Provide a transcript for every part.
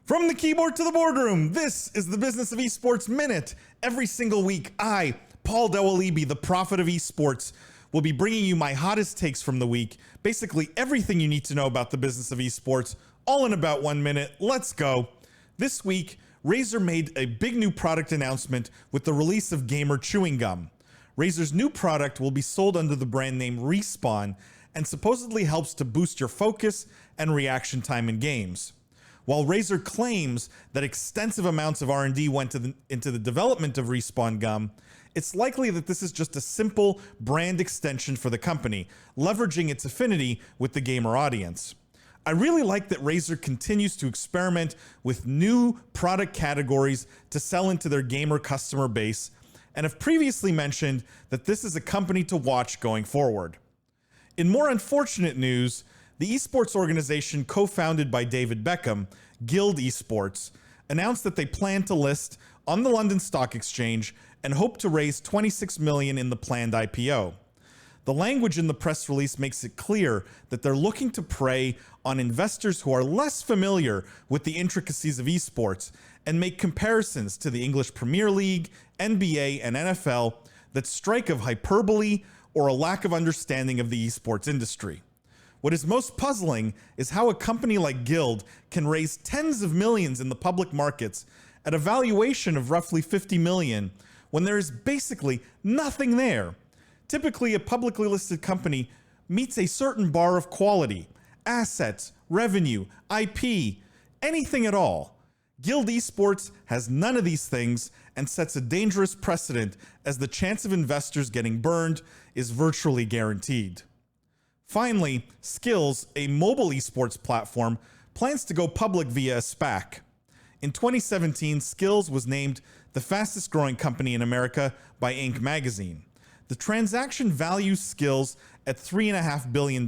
From the keyboard to the boardroom, this is the Business of Esports Minute. Every single week, I, Paul Dawalibi, the prophet of esports, will be bringing you my hottest takes from the week. Basically everything you need to know about the business of esports, all in about 1 minute. Let's go. This week, Razer made a big new product announcement with the release of Gamer Chewing Gum. Razer's new product will be sold under the brand name Respawn and supposedly helps to boost your focus and reaction time in games. While Razer claims that extensive amounts of R&D went into the development of Respawn Gum, it's likely that this is just a simple brand extension for the company, leveraging its affinity with the gamer audience. I really like that Razer continues to experiment with new product categories to sell into their gamer customer base, and have previously mentioned that this is a company to watch going forward. In more unfortunate news, the esports organization co-founded by David Beckham, Skillz Esports, announced that they plan to list on the London Stock Exchange and hope to raise $26 million in the planned IPO. The language in the press release makes it clear that they're looking to prey on investors who are less familiar with the intricacies of esports and make comparisons to the English Premier League, NBA, and NFL that strike of hyperbole or a lack of understanding of the esports industry. What is most puzzling is how a company like Skillz can raise tens of millions in the public markets at a valuation of roughly $50 million when there is basically nothing there. Typically, a publicly listed company meets a certain bar of quality, assets, revenue, IP, anything at all. Skillz Esports has none of these things and sets a dangerous precedent as the chance of investors getting burned is virtually guaranteed. Finally, Skillz, a mobile esports platform, plans to go public via a SPAC. In 2017, Skillz was named the fastest growing company in America by Inc. magazine. The transaction values Skillz at $3.5 billion,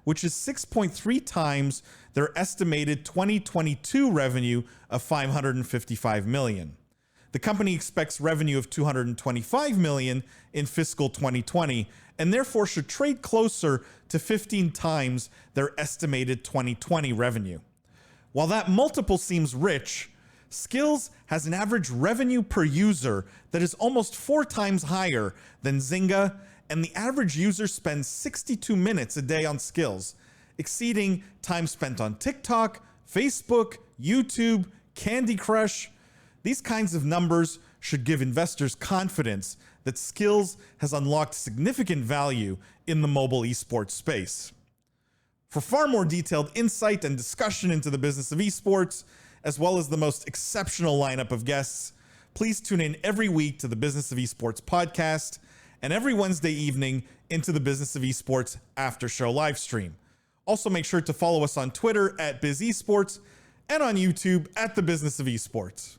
which is 6.3 times their estimated 2022 revenue of $555 million. The company expects revenue of $225 million in fiscal 2020, and therefore should trade closer to 15 times their estimated 2020 revenue. While that multiple seems rich, Skillz has an average revenue per user that is almost 4 times higher than Zynga, and the average user spends 62 minutes a day on Skillz, exceeding time spent on TikTok, Facebook, YouTube, Candy Crush. These kinds of numbers should give investors confidence that Skillz has unlocked significant value in the mobile esports space. For far more detailed insight and discussion into the business of esports, as well as the most exceptional lineup of guests, please tune in every week to the Business of Esports podcast and every Wednesday evening into the Business of Esports after show live stream. Also make sure to follow us on Twitter at BizEsports and on YouTube at the Business of Esports.